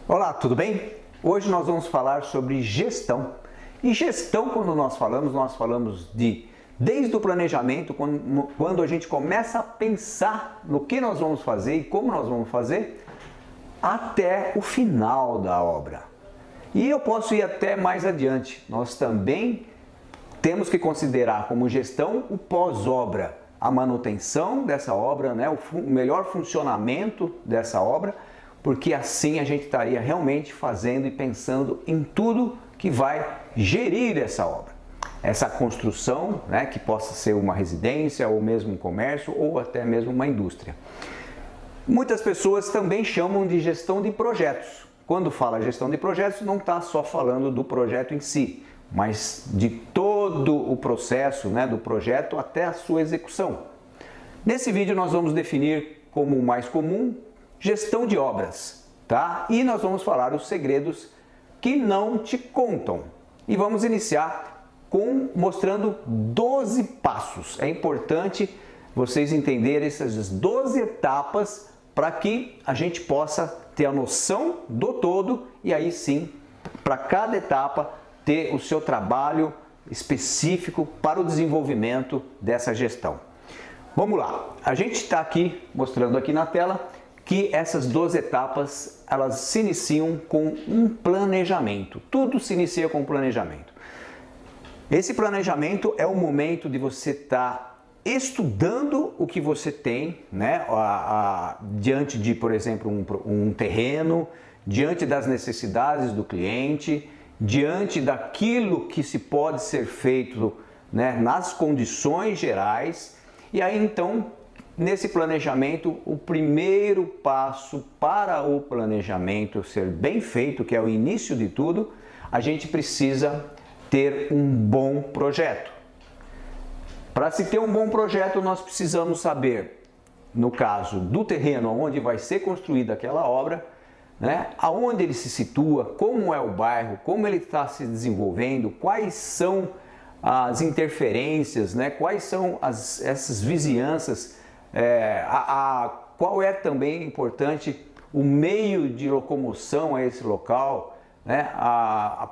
Olá, tudo bem? Hoje nós vamos falar sobre gestão. E gestão, quando nós falamos desde o planejamento, quando a gente começa a pensar no que nós vamos fazer e como nós vamos fazer, até o final da obra. E eu posso ir até mais adiante. Nós também temos que considerar como gestão o pós-obra, a manutenção dessa obra, né? O melhor funcionamento dessa obra, porque assim a gente estaria realmente fazendo e pensando em tudo que vai gerir essa obra. Essa construção, né, que possa ser uma residência, ou mesmo um comércio, ou até mesmo uma indústria. Muitas pessoas também chamam de gestão de projetos. Quando fala gestão de projetos, não está só falando do projeto em si, mas de todo o processo, né, do projeto até a sua execução. Nesse vídeo nós vamos definir como o mais comum, gestão de obras, tá? E nós vamos falar os segredos que não te contam. E vamos iniciar mostrando 12 passos. É importante vocês entenderem essas 12 etapas para que a gente possa ter a noção do todo e aí sim, para cada etapa, ter o seu trabalho específico para o desenvolvimento dessa gestão. Vamos lá, a gente está aqui mostrando aqui na tela que essas 12 etapas, elas se iniciam com um planejamento. Tudo se inicia com um planejamento. Esse planejamento é o momento de você estar estudando o que você tem, né? Diante de, por exemplo, um terreno, diante das necessidades do cliente, diante daquilo que se pode ser feito, né, nas condições gerais. E aí então, nesse planejamento, o primeiro passo para o planejamento ser bem feito, que é o início de tudo, a gente precisa ter um bom projeto. Para se ter um bom projeto, nós precisamos saber, no caso do terreno onde vai ser construída aquela obra, né, aonde ele se situa, como é o bairro, como ele está se desenvolvendo, quais são as interferências, né, quais são essas vizinhanças, qual é também importante o meio de locomoção a esse local, né,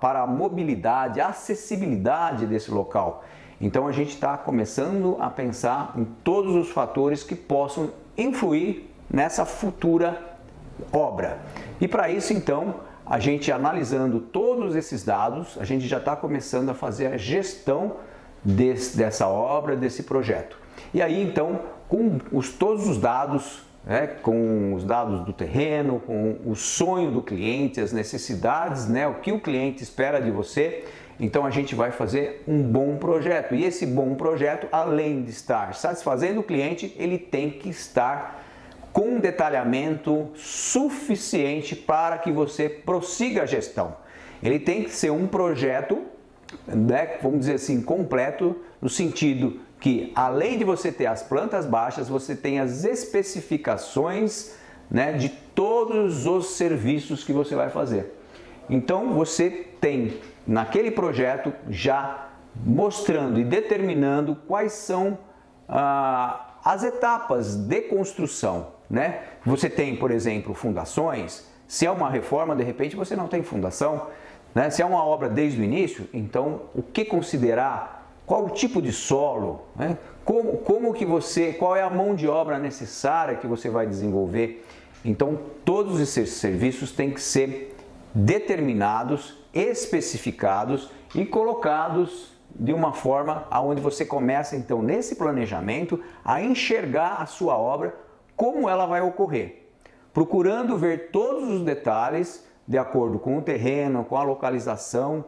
para a mobilidade, a acessibilidade desse local. Então a gente está começando a pensar em todos os fatores que possam influir nessa futura obra. E para isso então, a gente analisando todos esses dados, a gente já está começando a fazer a gestão dessa obra, desse projeto. E aí então, com todos os dados, né, com os dados do terreno, com o sonho do cliente, as necessidades, né, o que o cliente espera de você, então a gente vai fazer um bom projeto. E esse bom projeto, além de estar satisfazendo o cliente, ele tem que estar com um detalhamento suficiente para que você prossiga a gestão. Ele tem que ser um projeto, né, vamos dizer assim, completo, no sentido que, além de você ter as plantas baixas, você tem as especificações, né, de todos os serviços que você vai fazer. Então, você tem, naquele projeto, já mostrando e determinando quais são as etapas de construção, né? Você tem, por exemplo, fundações. Se é uma reforma, de repente você não tem fundação, né? Se é uma obra desde o início, então o que considerar, qual o tipo de solo, né? Qual é a mão de obra necessária que você vai desenvolver. Então todos esses serviços têm que ser determinados, especificados e colocados de uma forma aonde você começa então nesse planejamento a enxergar a sua obra, como ela vai ocorrer, procurando ver todos os detalhes de acordo com o terreno, com a localização,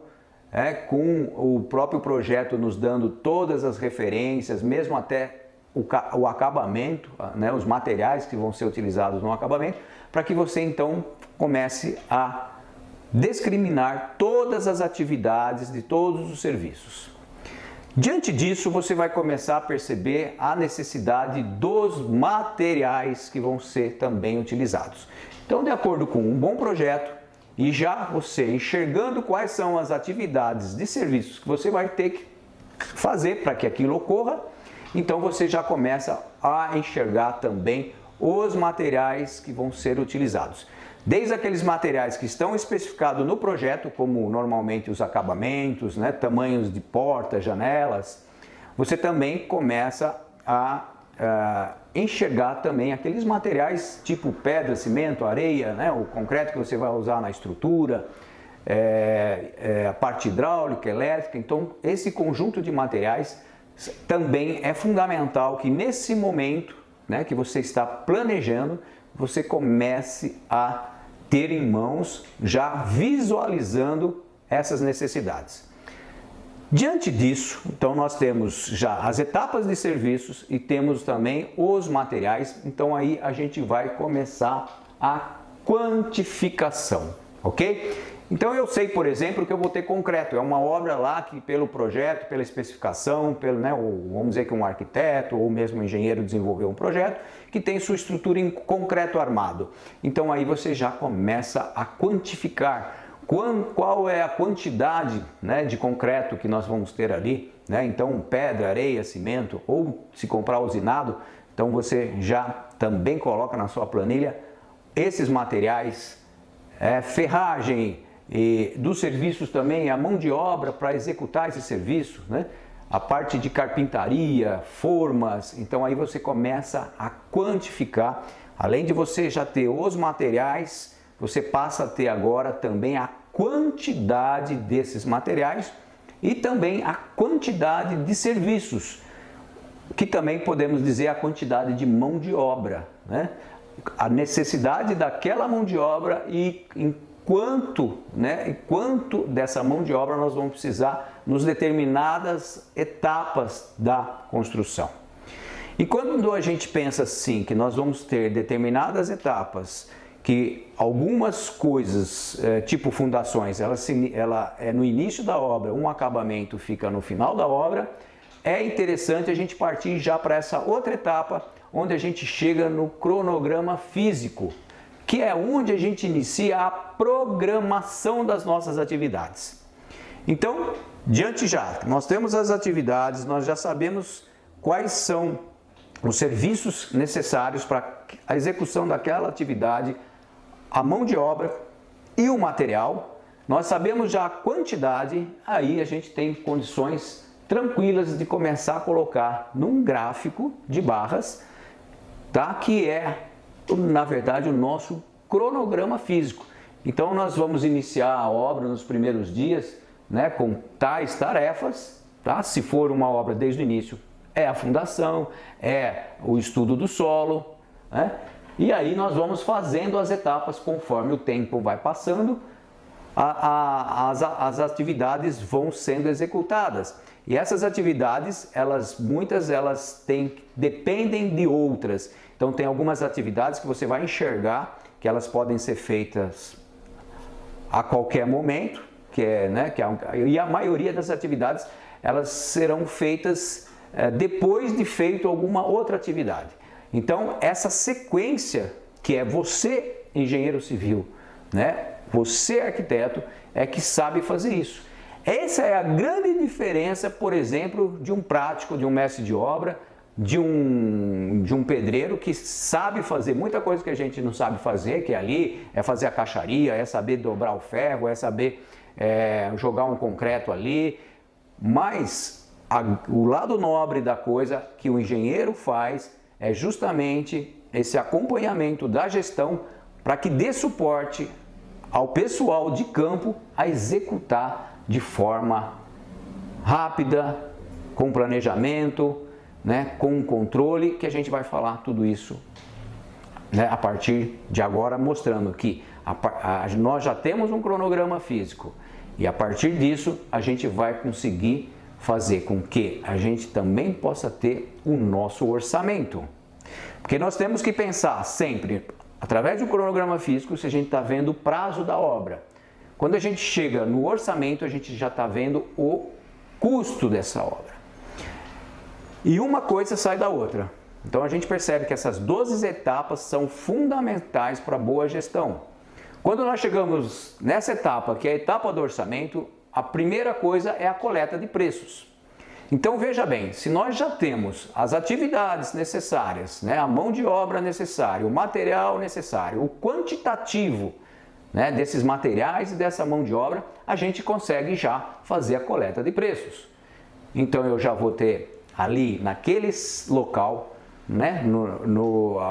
com o próprio projeto nos dando todas as referências, mesmo até o acabamento, né, os materiais que vão ser utilizados no acabamento, para que você então comece a discriminar todas as atividades de todos os serviços. Diante disso, você vai começar a perceber a necessidade dos materiais que vão ser também utilizados. Então, de acordo com um bom projeto e já você enxergando quais são as atividades de serviços que você vai ter que fazer para que aquilo ocorra, então você já começa a enxergar também os materiais que vão ser utilizados. Desde aqueles materiais que estão especificados no projeto, como normalmente os acabamentos, né, tamanhos de portas, janelas, você também começa a enxergar também aqueles materiais tipo pedra, cimento, areia, né, o concreto que você vai usar na estrutura, a parte hidráulica, elétrica. Então, esse conjunto de materiais também é fundamental que nesse momento, né, que você está planejando, você comece a ter em mãos, já visualizando essas necessidades. Diante disso, então nós temos já as etapas de serviços e temos também os materiais. Então aí a gente vai começar a quantificação, ok? Então eu sei, por exemplo, que eu vou ter concreto. É uma obra lá que pelo projeto, pela especificação, vamos dizer que um arquiteto ou mesmo um engenheiro desenvolveu um projeto que tem sua estrutura em concreto armado. Então aí você já começa a quantificar qual é a quantidade, né, de concreto que nós vamos ter ali, né? Então pedra, areia, cimento, ou se comprar usinado, então você já também coloca na sua planilha esses materiais, ferragem, e dos serviços também, a mão de obra para executar esse serviço, né? A parte de carpintaria, formas. Então aí você começa a quantificar, além de você já ter os materiais, você passa a ter agora também a quantidade desses materiais e também a quantidade de serviços, que também podemos dizer a quantidade de mão de obra, né? A necessidade daquela mão de obra e quanto dessa mão de obra nós vamos precisar nos determinadas etapas da construção. E quando a gente pensa assim, que nós vamos ter determinadas etapas, que algumas coisas, tipo fundações, ela é no início da obra, um acabamento fica no final da obra, é interessante a gente partir já para essa outra etapa, onde a gente chega no cronograma físico, que é onde a gente inicia a programação das nossas atividades. Então, nós temos as atividades, nós já sabemos quais são os serviços necessários para a execução daquela atividade, a mão de obra e o material. Nós sabemos já a quantidade, aí a gente tem condições tranquilas de começar a colocar num gráfico de barras, tá? Que é, na verdade, o nosso cronograma físico. Então nós vamos iniciar a obra nos primeiros dias, né, com tais tarefas, tá? Se for uma obra desde o início, é a fundação, é o estudo do solo, né? E aí nós vamos fazendo as etapas conforme o tempo vai passando, as atividades vão sendo executadas. E essas atividades, muitas dependem de outras. Então tem algumas atividades que você vai enxergar que elas podem ser feitas a qualquer momento, e a maioria das atividades elas serão feitas depois de feito alguma outra atividade. Então essa sequência, que é você, engenheiro civil, né? Você, arquiteto, é que sabe fazer isso. Essa é a grande diferença, por exemplo, de um prático, de um mestre de obra, de um pedreiro que sabe fazer muita coisa que a gente não sabe fazer, que ali é fazer a caixaria, é saber dobrar o ferro, é saber jogar um concreto ali, mas o lado nobre da coisa que o engenheiro faz é justamente esse acompanhamento da gestão para que dê suporte ao pessoal de campo a executar de forma rápida, com planejamento, né, com controle, que a gente vai falar tudo isso, né, a partir de agora, mostrando que nós já temos um cronograma físico e a partir disso a gente vai conseguir fazer com que a gente também possa ter o nosso orçamento. Porque nós temos que pensar sempre, através do cronograma físico, se a gente está vendo o prazo da obra. Quando a gente chega no orçamento, a gente já está vendo o custo dessa obra. E uma coisa sai da outra. Então a gente percebe que essas 12 etapas são fundamentais para a boa gestão. Quando nós chegamos nessa etapa, que é a etapa do orçamento, a primeira coisa é a coleta de preços. Então veja bem, se nós já temos as atividades necessárias, né, a mão de obra necessária, o material necessário, o quantitativo, né, desses materiais e dessa mão de obra, a gente consegue já fazer a coleta de preços. Então eu já vou ter ali naquele local, né,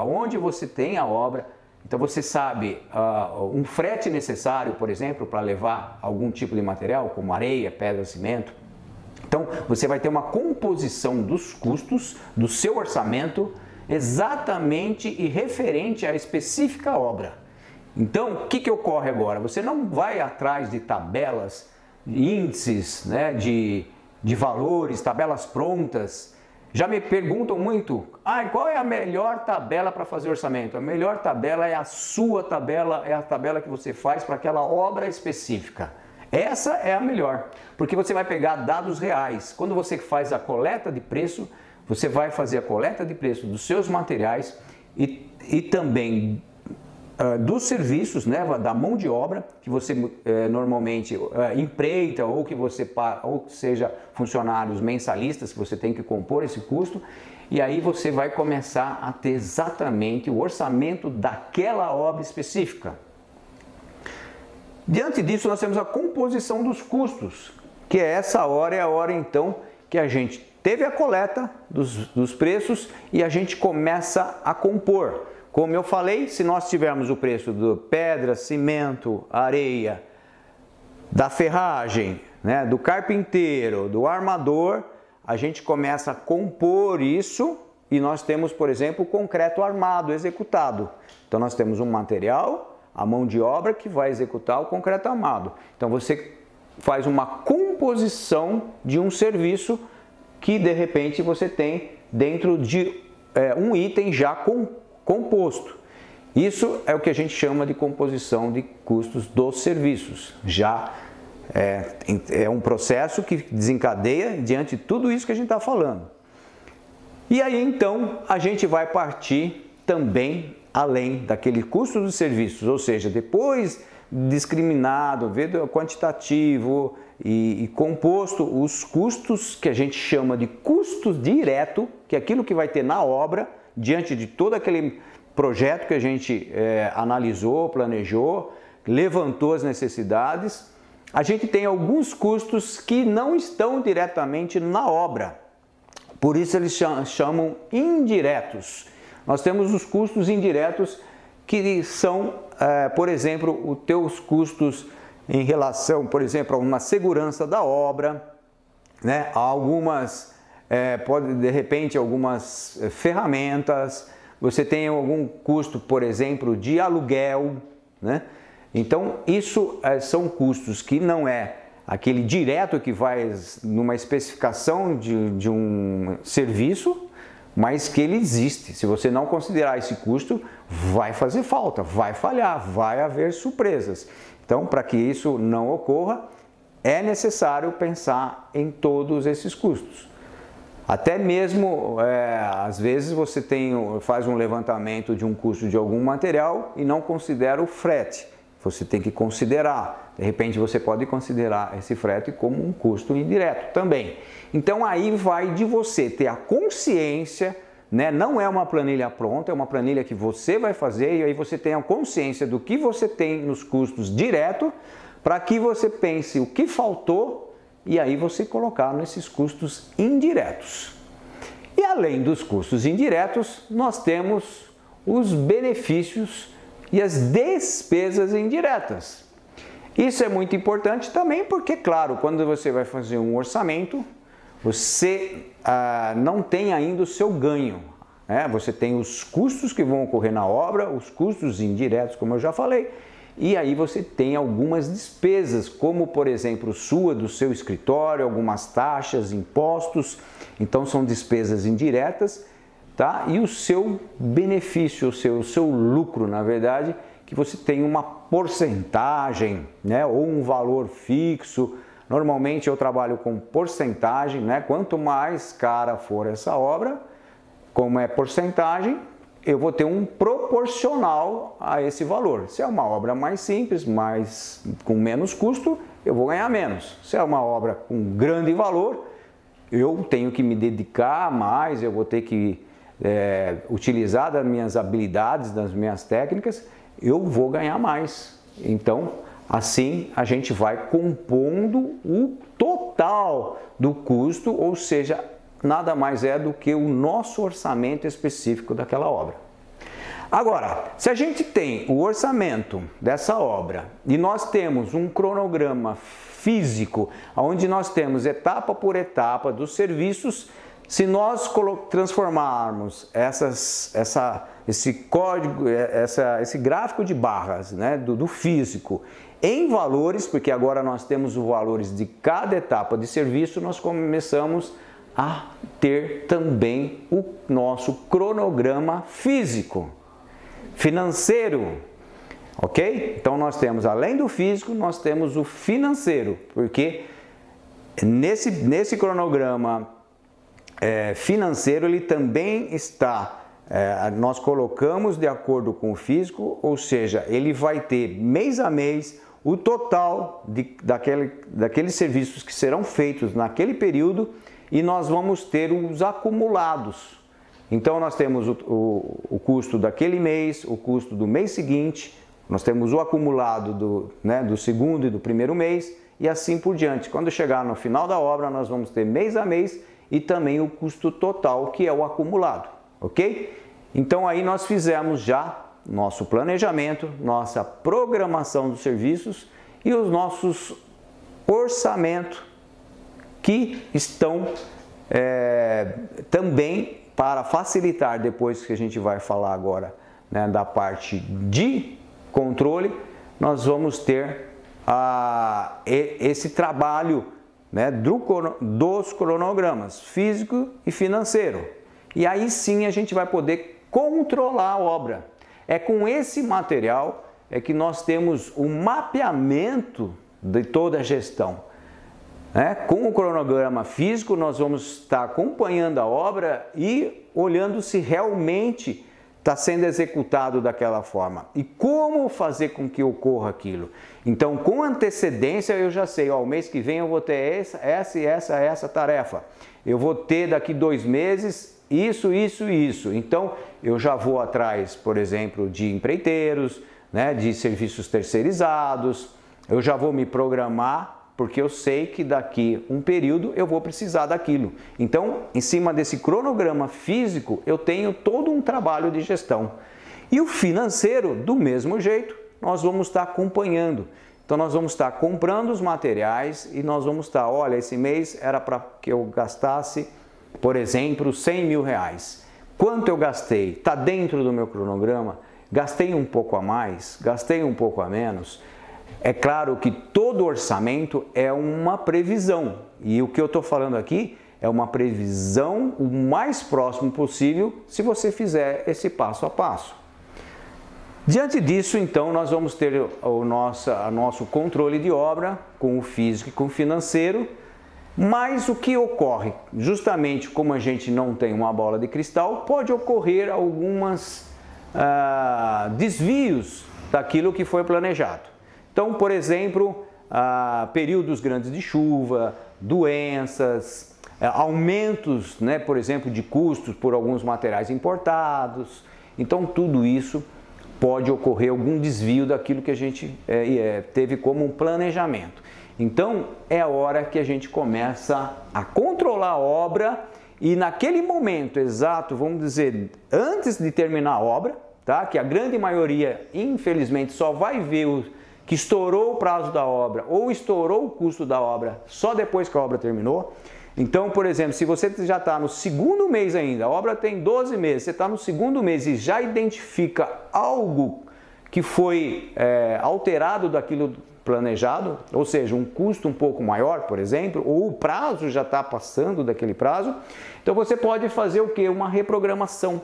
onde você tem a obra, então você sabe um frete necessário, por exemplo, para levar algum tipo de material, como areia, pedra, cimento. Então você vai ter uma composição dos custos do seu orçamento exatamente e referente à específica obra. Então o que ocorre agora? Você não vai atrás de tabelas, índices, né, de valores, tabelas prontas. Já me perguntam muito, qual é a melhor tabela para fazer orçamento? A melhor tabela é a sua tabela, é a tabela que você faz para aquela obra específica. Essa é a melhor, porque você vai pegar dados reais. Quando você faz a coleta de preço, você vai fazer a coleta de preço dos seus materiais e também dos serviços, né, da mão de obra que você normalmente empreita ou ou seja funcionários mensalistas que você tem que compor esse custo, e aí você vai começar a ter exatamente o orçamento daquela obra específica. Diante disso nós temos a composição dos custos, que é essa hora, é a hora então que a gente teve a coleta dos preços e a gente começa a compor. Como eu falei, se nós tivermos o preço do pedra, cimento, areia, da ferragem, né, do carpinteiro, do armador, a gente começa a compor isso e nós temos, por exemplo, o concreto armado executado. Então nós temos um material, a mão de obra que vai executar o concreto armado. Então você faz uma composição de um serviço que de repente você tem dentro de um item já composto. Isso é o que a gente chama de composição de custos dos serviços. Já é um processo que desencadeia diante de tudo isso que a gente está falando. E aí então a gente vai partir também além daquele custo dos serviços, ou seja, depois discriminado, quantitativo e composto, os custos que a gente chama de custos direto, que é aquilo que vai ter na obra, diante de todo aquele projeto que a gente analisou, planejou, levantou as necessidades, a gente tem alguns custos que não estão diretamente na obra. Por isso eles chamam indiretos. Nós temos os custos indiretos que são, por exemplo, os teus custos em relação, por exemplo, a uma segurança da obra, né? Algumas, de repente, algumas ferramentas, você tem algum custo, por exemplo, de aluguel, né? Então, isso são custos que não é aquele direto que vai numa especificação de um serviço, mas que ele existe. Se você não considerar esse custo, vai fazer falta, vai falhar, vai haver surpresas. Então, para que isso não ocorra, é necessário pensar em todos esses custos. Até mesmo, às vezes, você faz um levantamento de um custo de algum material e não considera o frete. Você tem que considerar. De repente, você pode considerar esse frete como um custo indireto também. Então, aí vai de você ter a consciência, né? Não é uma planilha pronta, é uma planilha que você vai fazer e aí você tem a consciência do que você tem nos custos direto, para que você pense o que faltou e aí você colocar nesses custos indiretos. E além dos custos indiretos, nós temos os benefícios e as despesas indiretas. Isso é muito importante também porque, claro, quando você vai fazer um orçamento, você não tem ainda o seu ganho, né? Você tem os custos que vão ocorrer na obra, os custos indiretos, como eu já falei, e aí você tem algumas despesas, como por exemplo do seu escritório, algumas taxas, impostos, então são despesas indiretas, tá? E o seu benefício, o seu lucro, na verdade, que você tem uma porcentagem, né? Ou um valor fixo. Normalmente eu trabalho com porcentagem, né? Quanto mais cara for essa obra, como é porcentagem, eu vou ter um proporcional a esse valor. Se é uma obra mais simples, com menos custo, eu vou ganhar menos. Se é uma obra com grande valor, eu tenho que me dedicar mais, eu vou ter que utilizar das minhas habilidades, das minhas técnicas, eu vou ganhar mais. Então, assim a gente vai compondo o total do custo, ou seja, nada mais é do que o nosso orçamento específico daquela obra. Agora, se a gente tem o orçamento dessa obra e nós temos um cronograma físico, onde nós temos etapa por etapa dos serviços, se nós transformarmos esse código, esse gráfico de barras, né, do físico em valores, porque agora nós temos os valores de cada etapa de serviço, nós começamos a ter também o nosso cronograma físico, financeiro, ok? Então nós temos, além do físico, nós temos o financeiro, porque nesse cronograma financeiro ele também está, nós colocamos de acordo com o físico, ou seja, ele vai ter mês a mês o total daqueles serviços que serão feitos naquele período e nós vamos ter os acumulados. Então nós temos o custo daquele mês, o custo do mês seguinte, nós temos o acumulado do segundo e do primeiro mês e assim por diante. Quando chegar no final da obra nós vamos ter mês a mês e também o custo total, que é o acumulado, ok? Então aí nós fizemos já nosso planejamento, nossa programação dos serviços e os nossos orçamentos que estão também para facilitar, depois que a gente vai falar agora, né, da parte de controle, nós vamos ter esse trabalho, né, dos cronogramas físico e financeiro. E aí sim a gente vai poder controlar a obra. É com esse material que nós temos o mapeamento de toda a gestão. Com o cronograma físico nós vamos estar acompanhando a obra e olhando se realmente está sendo executado daquela forma e como fazer com que ocorra aquilo. Então, com antecedência eu já sei, o mês que vem eu vou ter essa tarefa. Eu vou ter daqui 2 meses isso. Então, eu já vou atrás, por exemplo, de empreiteiros, né, de serviços terceirizados. Eu já vou me programar, porque eu sei que daqui um período eu vou precisar daquilo. Então, em cima desse cronograma físico, eu tenho todo um trabalho de gestão. E o financeiro, do mesmo jeito, nós vamos estar acompanhando. Então, nós vamos estar comprando os materiais e nós vamos estar, olha, esse mês era para que eu gastasse, por exemplo, 100 mil reais. Quanto eu gastei? Está dentro do meu cronograma? Gastei um pouco a mais? Gastei um pouco a menos? É claro que todo orçamento é uma previsão. E o que eu estou falando aqui é uma previsão o mais próximo possível se você fizer esse passo a passo. Diante disso, então, nós vamos ter o nosso controle de obra com o físico e com o financeiro. Mas o que ocorre? Justamente como a gente não tem uma bola de cristal, pode ocorrer alguns desvios daquilo que foi planejado. Então, por exemplo, períodos grandes de chuva, doenças, aumentos, né, por exemplo, de custos por alguns materiais importados. Então, tudo isso pode ocorrer algum desvio daquilo que a gente teve como um planejamento. Então, é a hora que a gente começa a controlar a obra e naquele momento exato, vamos dizer, antes de terminar a obra, tá? Que a grande maioria, infelizmente, só vai ver que estourou o prazo da obra ou estourou o custo da obra só depois que a obra terminou. Então, por exemplo, se você já está no segundo mês ainda, a obra tem 12 meses, você está no segundo mês e já identifica algo que foi alterado daquilo planejado, ou seja, um custo um pouco maior, por exemplo, ou o prazo já está passando daquele prazo, então você pode fazer o quê? Uma reprogramação.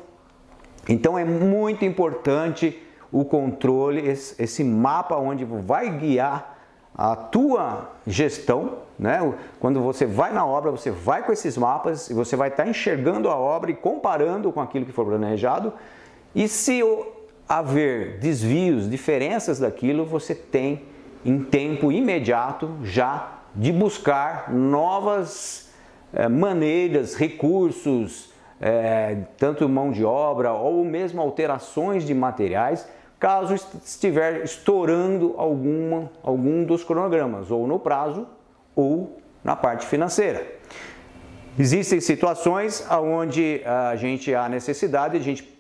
Então é muito importante o controle, esse mapa onde vai guiar a tua gestão, né? Quando você vai na obra, você vai com esses mapas e você vai estar enxergando a obra e comparando com aquilo que foi planejado, e se haver desvios, diferenças daquilo, você tem em tempo imediato já de buscar novas maneiras, recursos, tanto mão de obra ou mesmo alterações de materiais, caso estiver estourando algum dos cronogramas, ou no prazo ou na parte financeira. Existem situações onde a gente há necessidade, a gente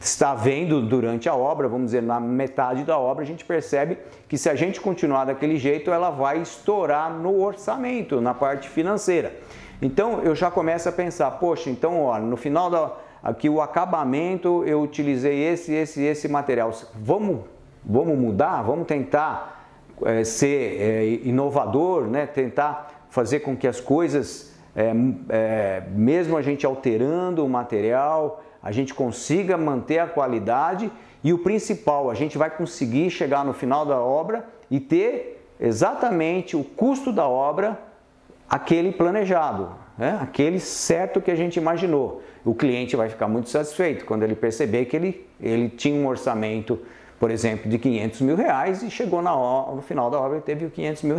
está vendo durante a obra, vamos dizer, na metade da obra, a gente percebe que se a gente continuar daquele jeito, ela vai estourar no orçamento, na parte financeira. Então eu já começo a pensar, poxa, então olha, no final aqui o acabamento eu utilizei esse material, vamos mudar, vamos tentar ser inovador, né? Tentar fazer com que as coisas, mesmo a gente alterando o material, a gente consiga manter a qualidade e o principal, a gente vai conseguir chegar no final da obra e ter exatamente o custo da obra, aquele planejado, né? Aquele certo que a gente imaginou. O cliente vai ficar muito satisfeito quando ele perceber que ele tinha um orçamento, por exemplo, de R$500 mil e chegou no final da obra e teve R$500 mil.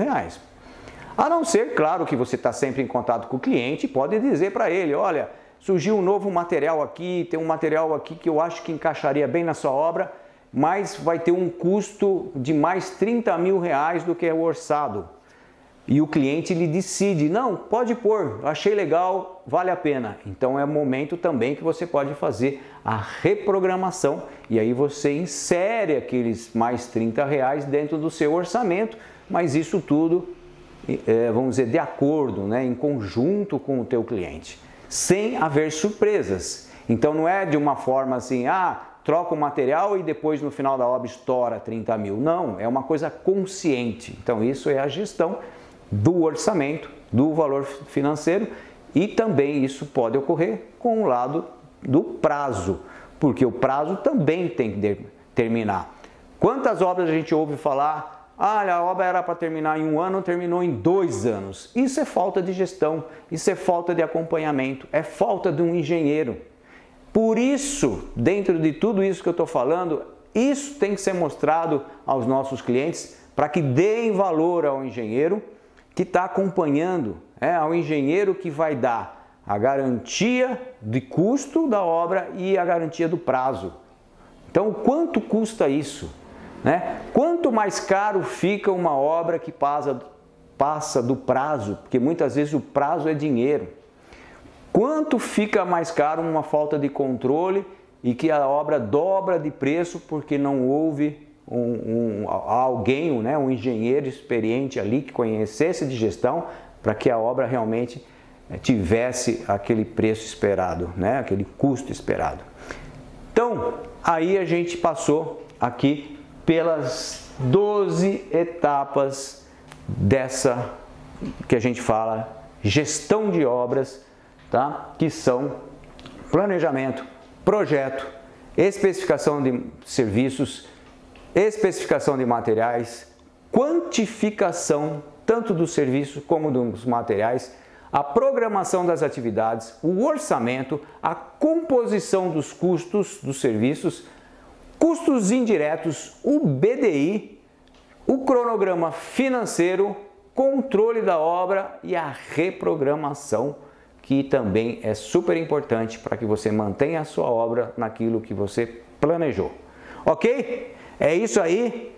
A não ser, claro, que você está sempre em contato com o cliente e pode dizer para ele, olha, surgiu um novo material aqui, tem um material aqui que eu acho que encaixaria bem na sua obra, mas vai ter um custo de mais R$30 mil do que é o orçado. E o cliente ele decide, não, pode pôr, achei legal, vale a pena. Então é o momento também que você pode fazer a reprogramação e aí você insere aqueles mais R$30 dentro do seu orçamento, mas isso tudo, vamos dizer, de acordo, né, em conjunto com o teu cliente, sem haver surpresas. Então não é de uma forma assim, troca o material e depois no final da obra estoura R$30 mil. Não, é uma coisa consciente. Então isso é a gestão do orçamento, do valor financeiro e também isso pode ocorrer com o lado do prazo, porque o prazo também tem que terminar. Quantas obras a gente ouve falar, a obra era para terminar em 1 ano, terminou em 2 anos. Isso é falta de gestão, isso é falta de acompanhamento, é falta de um engenheiro. Por isso, dentro de tudo isso que eu estou falando, isso tem que ser mostrado aos nossos clientes para que deem valor ao engenheiro que está acompanhando, ao engenheiro que vai dar a garantia de custo da obra e a garantia do prazo. Então, quanto custa isso? Né? Quanto mais caro fica uma obra que passa do prazo, porque muitas vezes o prazo é dinheiro. Quanto fica mais caro uma falta de controle e que a obra dobra de preço porque não houve alguém, um engenheiro experiente ali que conhecesse de gestão para que a obra realmente tivesse aquele preço esperado, né? Aquele custo esperado. Então, aí a gente passou aqui pelas 12 etapas dessa que a gente fala gestão de obras, tá? Que são planejamento, projeto, especificação de serviços, especificação de materiais, quantificação tanto do serviço como dos materiais, a programação das atividades, o orçamento, a composição dos custos dos serviços, custos indiretos, o BDI, o cronograma financeiro, controle da obra e a reprogramação, que também é super importante para que você mantenha a sua obra naquilo que você planejou. Ok? É isso aí,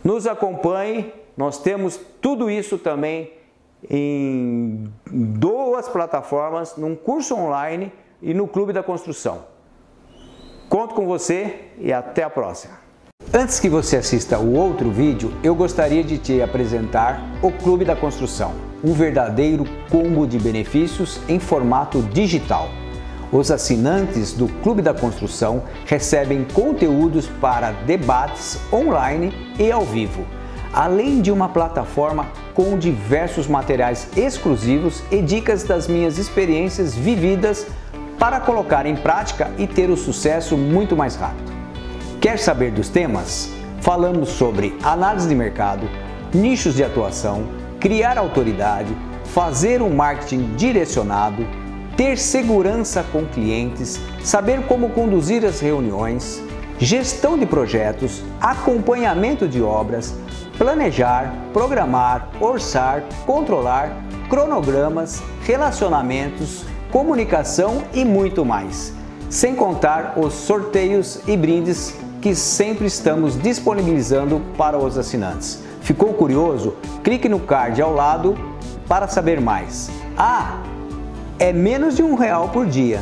nos acompanhe, nós temos tudo isso também em 2 plataformas, num curso online e no Clube da Construção. Conto com você e até a próxima. Antes que você assista o outro vídeo, eu gostaria de te apresentar o Clube da Construção, um verdadeiro combo de benefícios em formato digital. Os assinantes do Clube da Construção recebem conteúdos para debates online e ao vivo, além de uma plataforma com diversos materiais exclusivos e dicas das minhas experiências vividas para colocar em prática e ter o sucesso muito mais rápido. Quer saber dos temas? Falamos sobre análise de mercado, nichos de atuação, criar autoridade, fazer um marketing direcionado, ter segurança com clientes, saber como conduzir as reuniões, gestão de projetos, acompanhamento de obras, planejar, programar, orçar, controlar, cronogramas, relacionamentos, comunicação e muito mais. Sem contar os sorteios e brindes que sempre estamos disponibilizando para os assinantes. Ficou curioso? Clique no card ao lado para saber mais. Ah, é menos de R$1 por dia.